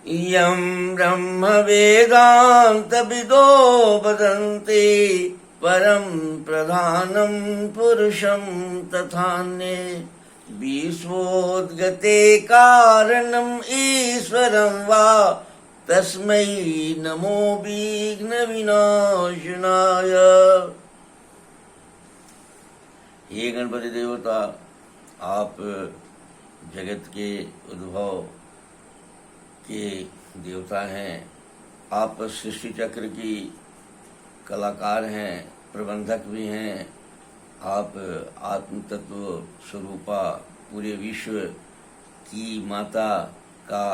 यं ब्रह्म वेदान्तविदो वदन्ति परं प्रधानं पुरुषं तथान्ये विश्वोद्गते कारणम् ईश्वरं वा तस्मै नमो विघ्न विनाशनाय। हे गणपति देवता, आप जगत के उद्भव के देवता हैं। आप सृष्टि चक्र की कलाकार हैं, प्रबंधक भी हैं। आप आत्म तत्व स्वरूपा पूरे विश्व की माता का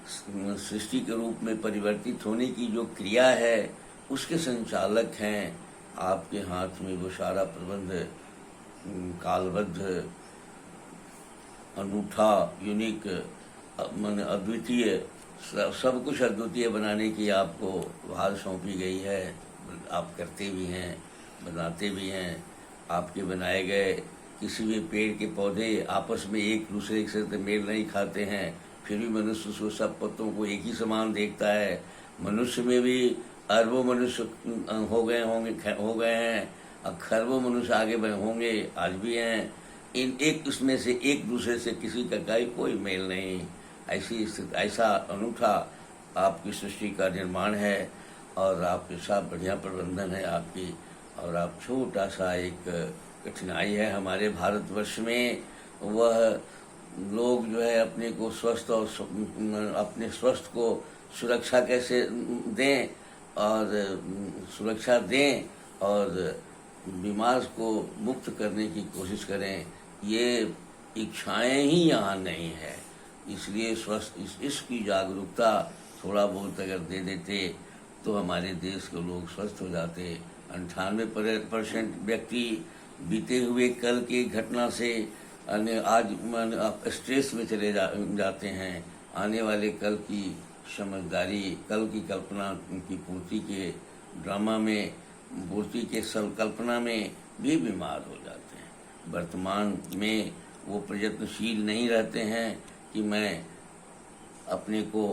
सृष्टि के रूप में परिवर्तित होने की जो क्रिया है उसके संचालक हैं। आपके हाथ में वो सारा प्रबंध कालबद्ध, अनूठा, यूनिक, अद्वितीय, सब कुछ अद्वितीय बनाने की आपको भार सौंपी गई है। आप करते भी हैं, बनाते भी हैं। आपके बनाए गए किसी भी पेड़ के पौधे आपस में एक दूसरे से मेल नहीं खाते हैं, फिर भी मनुष्य उसको सब पत्तों को एक ही समान देखता है। मनुष्य में भी अरबों मनुष्य हो गए हैं, अब खरबों मनुष्य आगे होंगे, आज भी हैं। इन एक उसमें से एक दूसरे से किसी का कोई मेल नहीं। ऐसा अनूठा आपकी सृष्टि का निर्माण है और आपके साथ बढ़िया प्रबंधन है आपकी। और आप छोटा सा एक कठिनाई है हमारे भारतवर्ष में, वह लोग जो है अपने को स्वस्थ और अपने स्वस्थ को सुरक्षा कैसे दें और बीमार को मुक्त करने की कोशिश करें, ये इच्छाएं ही यहाँ नहीं है। इसलिए इसकी जागरूकता थोड़ा बहुत अगर दे देते तो हमारे देश के लोग स्वस्थ हो जाते। 98% व्यक्ति बीते हुए कल की घटना से आज स्ट्रेस में चले जाते हैं। आने वाले कल की समझदारी, कल की कल्पना की पूर्ति के ड्रामा में, पूर्ति के संकल्पना में भी बीमार हो जाते हैं। वर्तमान में वो प्रयत्नशील नहीं रहते हैं कि मैं अपने को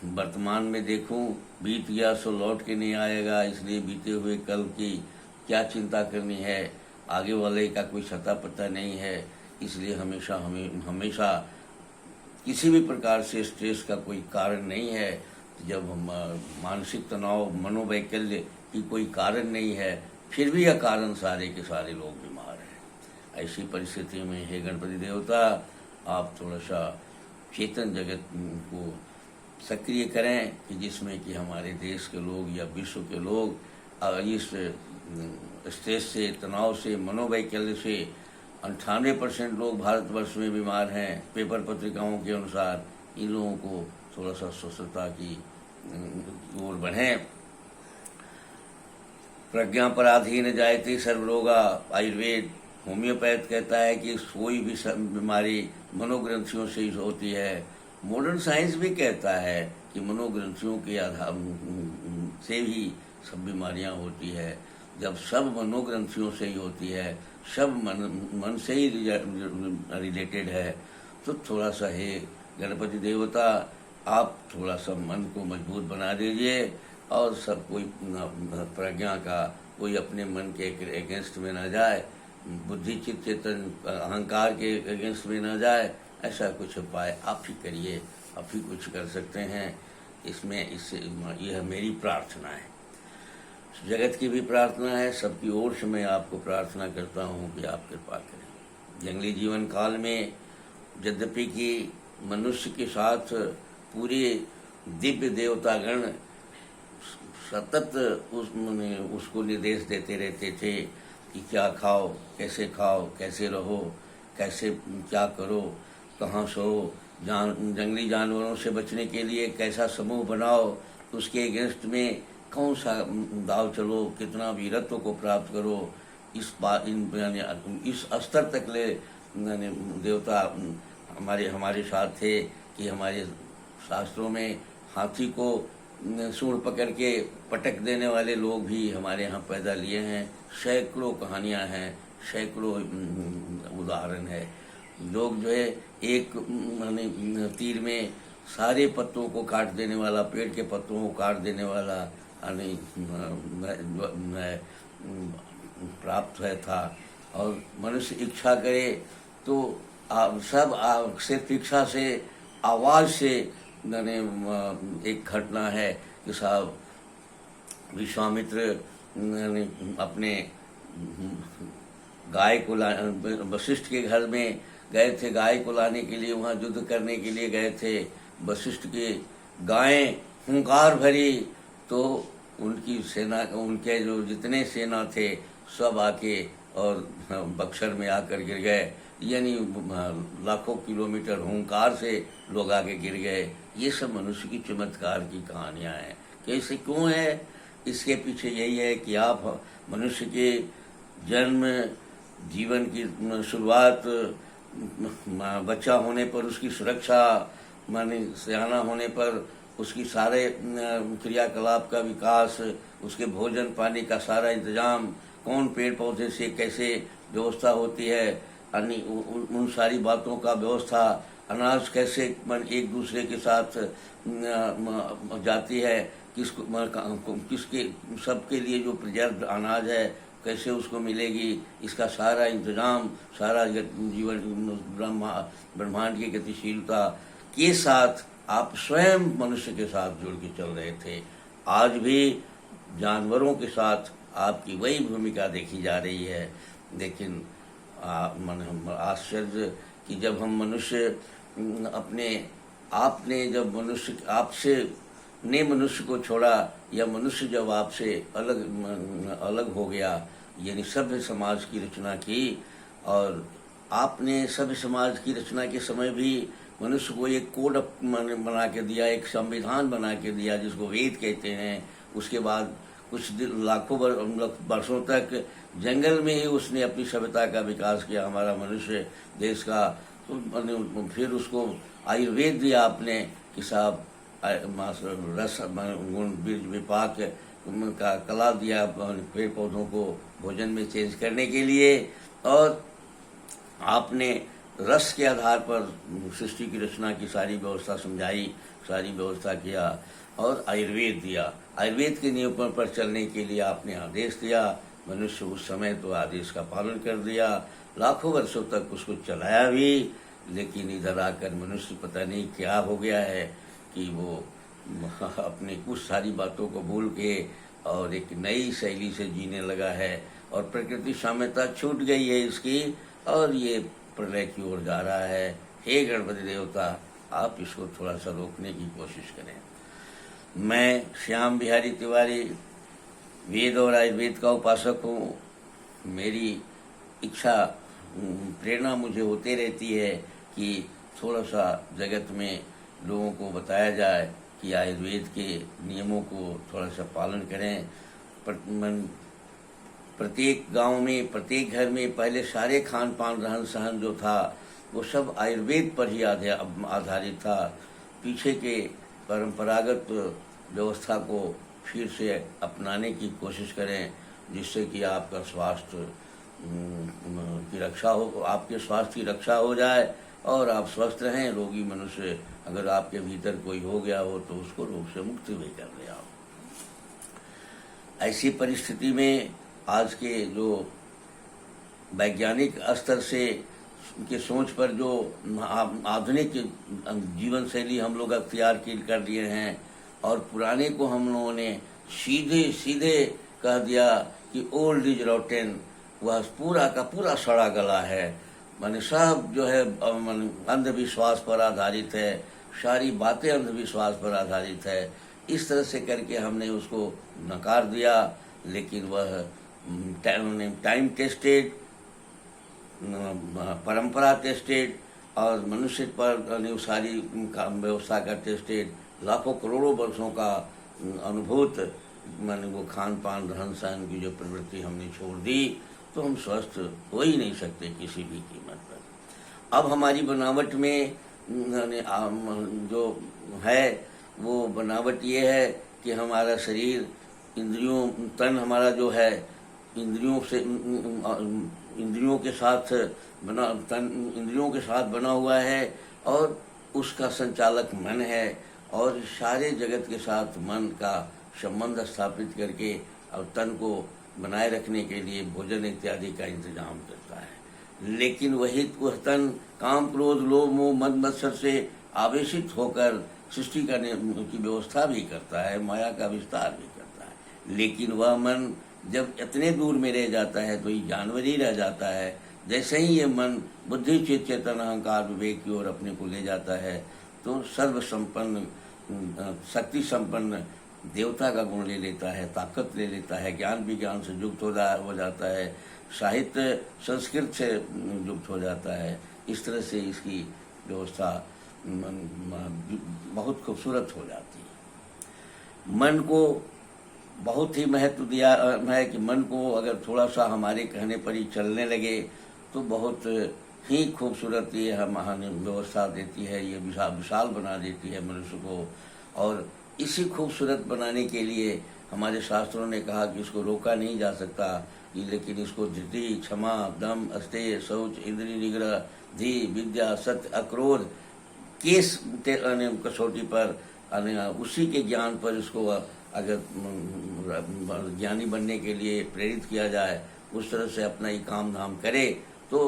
वर्तमान में देखूं, बीत गया सो लौट के नहीं आएगा, इसलिए बीते हुए कल की क्या चिंता करनी है, आगे वाले का कोई सता पता नहीं है। इसलिए हमेशा किसी भी प्रकार से स्ट्रेस का कोई कारण नहीं है। जब मानसिक तनाव, मनोवैकल्य की कोई कारण नहीं है, फिर भी यह कारण सारे के सारे लोग बीमार हैं। ऐसी परिस्थिति में हे गणपति देवता, आप थोड़ा सा चेतन जगत को सक्रिय करें कि जिसमें कि हमारे देश के लोग या विश्व के लोग इस स्ट्रेस से, तनाव से, मनोवैकल्य से 98% लोग भारतवर्ष में बीमार हैं पेपर पत्रिकाओं के अनुसार। इन लोगों को थोड़ा सा स्वस्थता की ओर बढ़ें। प्रज्ञा पराधीन जायते सर्वरोगा, आयुर्वेद, होम्योपैथ कहता है कि कोई भी बीमारी मनोग्रंथियों से ही होती है। मॉडर्न साइंस भी कहता है कि मनोग्रंथियों के आधार से ही सब बीमारियां होती है। जब सब मनोग्रंथियों से ही होती है, सब मन से ही रिलेटेड है, तो थोड़ा सा हे गणपति देवता, आप थोड़ा सा मन को मजबूत बना दीजिए और सब कोई प्रज्ञा का कोई अपने मन के अगेंस्ट में न जाए, बुद्धि चित्त चेतन अहंकार के अगेंस्ट में न जाए। ऐसा कुछ उपाय आप ही करिए, आप ही कुछ कर सकते हैं। इससे यह मेरी प्रार्थना है, जगत की भी प्रार्थना है। सबकी ओर से मैं आपको प्रार्थना करता हूँ कि आप कृपा करें। जंगली जीवन काल में यद्यपि कि मनुष्य के साथ पूरे दिव्य देवतागण सतत उसको निर्देश देते रहते थे कि क्या खाओ, कैसे रहो, कैसे क्या करो, कहाँ सो, जंगली जानवरों से बचने के लिए कैसा समूह बनाओ, उसके अगेंस्ट में कौन सा दाव चलो, कितना वीरत्व को प्राप्त करो। इस स्तर तक ले देवता हमारे साथ थे कि हमारे शास्त्रों में हाथी को सूंड पकड़ के पटक देने वाले लोग भी हमारे यहाँ पैदा लिए हैं। सैकड़ों कहानियाँ हैं, सैकड़ों उदाहरण है। लोग जो है एक तीर में सारे पत्तों को काट देने वाला, पेड़ के पत्तों को काट देने वाला यानी प्राप्त है था। और मनुष्य इच्छा करे तो सिर्फ इच्छा से, आवाज़ से यानी एक घटना है कि साहब विश्वामित्र यानी अपने गाय को वशिष्ठ के घर में गए थे, गाय को लाने के लिए, वहाँ युद्ध करने के लिए गए थे। वशिष्ठ की गायें हुंकार भरी तो उनकी सेना, उनके जो जितने सेना थे सब आके और बक्सर में आकर गिर गए, यानी लाखों किलोमीटर हुंकार से लोग आके गिर गए। ये सब मनुष्य की चमत्कार की कहानियाँ हैं। कैसे क्यों है? इसके पीछे यही है कि आप मनुष्य के जन्म, जीवन की शुरुआत, बच्चा होने पर उसकी सुरक्षा, माने सयाना होने पर उसकी सारे क्रियाकलाप का विकास, उसके भोजन पानी का सारा इंतजाम, कौन पेड़ पौधे से कैसे व्यवस्था होती है, उन सारी बातों का व्यवस्था, अनाज कैसे एक दूसरे के साथ जाती है, किसके सबके लिए जो पर्याप्त अनाज है कैसे उसको मिलेगी, इसका सारा इंतजाम, सारा जीवन ब्रह्मांड की गतिशीलता के साथ आप स्वयं मनुष्य के साथ जुड़ के चल रहे थे। आज भी जानवरों के साथ आपकी वही भूमिका देखी जा रही है। लेकिन आश्चर्य कि जब हम मनुष्य आपसे ने मनुष्य को छोड़ा, या मनुष्य जब आपसे अलग हो गया, यानी सभ्य समाज की रचना की, और आपने सभ्य समाज की रचना के समय भी मनुष्य को एक कोड बना के दिया, एक संविधान बना के दिया जिसको वेद कहते हैं। उसके बाद कुछ लाखों वर्षों तक जंगल में ही उसने अपनी सभ्यता का विकास किया, हमारा मनुष्य देश का। तो फिर उसको आयुर्वेद दिया आपने कि साहब रस गुण बीज विपाक का कला दिया पेड़ पौधों को भोजन में चेंज करने के लिए, और आपने रस के आधार पर सृष्टि की रचना की सारी व्यवस्था समझाई, सारी व्यवस्था किया, और आयुर्वेद दिया। आयुर्वेद के नियमों पर चलने के लिए आपने आदेश दिया। मनुष्य उस समय तो आदेश का पालन कर दिया, लाखों वर्षों तक उसको चलाया भी। लेकिन इधर आकर मनुष्य पता नहीं क्या हो गया है कि वो अपनी कुछ सारी बातों को भूल के और एक नई शैली से जीने लगा है, और प्रकृति साम्यता छूट गई है इसकी, और ये प्रलय की ओर जा रहा है। हे गणपति देवता, आप इसको थोड़ा सा रोकने की कोशिश करें। मैं श्याम बिहारी तिवारी वेद और आयुर्वेद का उपासक हूँ। मेरी इच्छा, प्रेरणा मुझे होते रहती है कि थोड़ा सा जगत में लोगों को बताया जाए कि आयुर्वेद के नियमों को थोड़ा सा पालन करें। प्रत्येक गांव में, प्रत्येक घर में पहले सारे खान पान रहन सहन जो था वो सब आयुर्वेद पर ही आधारित था। पीछे के परंपरागत व्यवस्था को फिर से अपनाने की कोशिश करें, जिससे कि आपका स्वास्थ्य की रक्षा हो, आपके स्वास्थ्य की रक्षा हो जाए और आप स्वस्थ रहें। रोगी मनुष्य अगर आपके भीतर कोई हो गया हो तो उसको रोग से मुक्ति भी कर ले आप। ऐसी परिस्थिति में आज के जो वैज्ञानिक स्तर से के सोच पर जो आधुनिक जीवन शैली हम लोग अख्तियार कर लिए हैं, और पुराने को हम लोगों ने सीधे सीधे कह दिया कि ओल्ड इज रोटेन, वह पूरा का पूरा सड़ा गला है। माने सब जो है अंधविश्वास पर आधारित है, सारी बातें अंधविश्वास पर आधारित है। इस तरह से करके हमने उसको नकार दिया। लेकिन वह टाइम टेस्टेड, परंपरा टेस्टेड और मनुष्य पर सारी व्यवस्था का टेस्टेड, लाखों करोड़ों वर्षों का अनुभूत माने वो खान पान रहन सहन की जो प्रवृत्ति हमने छोड़ दी, तो हम स्वस्थ हो ही नहीं सकते किसी भी कीमत पर। अब हमारी बनावट में जो है वो बनावट ये है कि हमारा शरीर इंद्रियों, तन हमारा जो है इंद्रियों के साथ बना हुआ है, और उसका संचालक मन है और सारे जगत के साथ मन का संबंध स्थापित करके और तन को बनाए रखने के लिए भोजन इत्यादि का इंतजाम करता है। लेकिन वह तन काम क्रोध लोभ मोह मद मत्सर से आवेशित होकर सृष्टि करने की व्यवस्था भी करता है, माया का विस्तार भी करता है। लेकिन वह मन जब इतने दूर में रह जाता है तो ये जानवर ही रह जाता है। जैसे ही ये मन बुद्धि चित्त चेतन अहंकार विवेक की ओर अपने को ले जाता है तो सर्व संपन्न शक्ति संपन्न देवता का गुण ले लेता है, ताकत ले लेता है, ज्ञान विज्ञान से युक्त हो जाता है, साहित्य संस्कृत से युक्त हो जाता है। इस तरह से इसकी व्यवस्था बहुत खूबसूरत हो जाती है। मन को बहुत ही महत्व दिया है कि मन को अगर थोड़ा सा हमारे कहने पर ही चलने लगे तो बहुत ही खूबसूरत ये महान व्यवस्था देती है, ये विशाल बना देती है मनुष्य को। और इसी खूबसूरत बनाने के लिए हमारे शास्त्रों ने कहा कि इसको रोका नहीं जा सकता, लेकिन इसको धृति क्षमा दम अस्तेय शौच इंद्रिय निग्रह धी विद्या सत्य अक्रोध केस कसौटी पर उसी के ज्ञान पर इसको अगर ज्ञानी बनने के लिए प्रेरित किया जाए, उस तरह से अपना ही काम धाम करे तो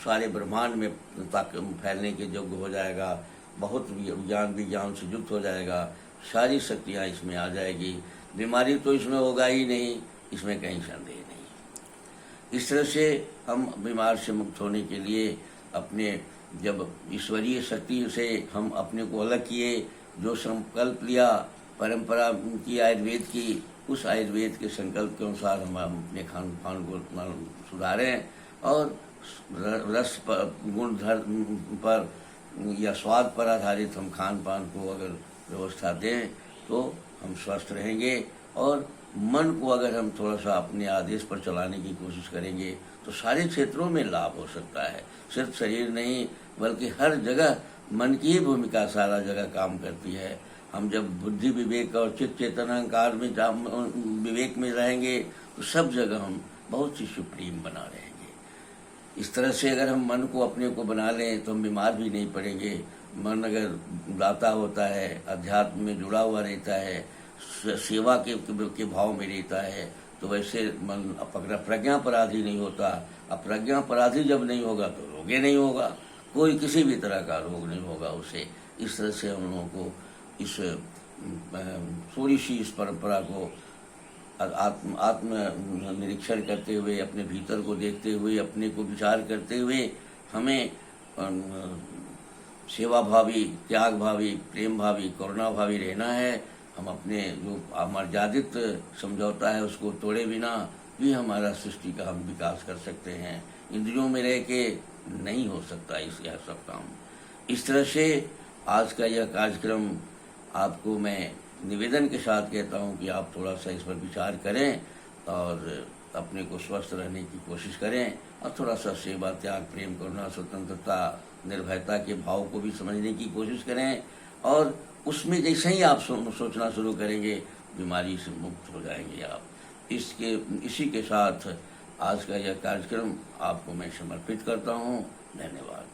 सारे ब्रह्मांड में फैलने के योग्य हो जाएगा, बहुत ज्ञान विज्ञान से युक्त हो जाएगा, सारी शक्तियाँ इसमें आ जाएगी, बीमारी तो इसमें होगा ही नहीं, इसमें कहीं संदेह नहीं। इस तरह से हम बीमार से मुक्त होने के लिए अपने जब ईश्वरीय शक्ति से हम अपने को अलग किए, जो संकल्प लिया परंपरा की आयुर्वेद की, उस आयुर्वेद के संकल्प के अनुसार हम अपने खान पान को सुधारें और रस पर गुण पर या स्वाद पर आधारित हम खान पान को अगर व्यवस्था दें तो हम स्वस्थ रहेंगे। और मन को अगर हम थोड़ा सा अपने आदेश पर चलाने की कोशिश करेंगे तो सारे क्षेत्रों में लाभ हो सकता है। सिर्फ शरीर नहीं बल्कि हर जगह मन की ही भूमिका सारा जगह काम करती है। हम जब बुद्धि विवेक और चित्त चेतन अहंकार में विवेक में रहेंगे तो सब जगह हम बहुत सी सुप्रीम बना रहेंगे। इस तरह से अगर हम मन को अपने को बना लें तो हम बीमार भी नहीं पड़ेंगे। मन अगर दाता होता है, अध्यात्म में जुड़ा हुआ रहता है, सेवा के भाव में रहता है, तो वैसे मन प्रज्ञापराधी नहीं होता। अब प्रज्ञापराधी जब नहीं होगा तो रोगे नहीं होगा, कोई किसी भी तरह का रोग नहीं होगा उसे। इस तरह से हम लोगों को इस थोड़ी सी इस परंपरा को आत्म निरीक्षण करते हुए, अपने भीतर को देखते हुए, अपने को विचार करते हुए हमें सेवा भावी, त्याग भावी, प्रेम भावी, करुणा भावी रहना है। हम अपने जो मर्यादित समझौता है उसको तोड़े बिना भी हमारा सृष्टि का हम विकास कर सकते हैं। इंद्रियों में रह के नहीं हो सकता यह सब काम। इस तरह से आज का यह कार्यक्रम आपको मैं निवेदन के साथ कहता हूं कि आप थोड़ा सा इस पर विचार करें और अपने को स्वस्थ रहने की कोशिश करें और थोड़ा सा सेवा, त्याग, प्रेम, करुणा, स्वतंत्रता, निर्भयता के भाव को भी समझने की कोशिश करें। और उसमें जैसे ही आप सोचना शुरू करेंगे बीमारी से मुक्त हो जाएंगे आप। इसी के साथ आज का यह कार्यक्रम आपको मैं समर्पित करता हूँ। धन्यवाद।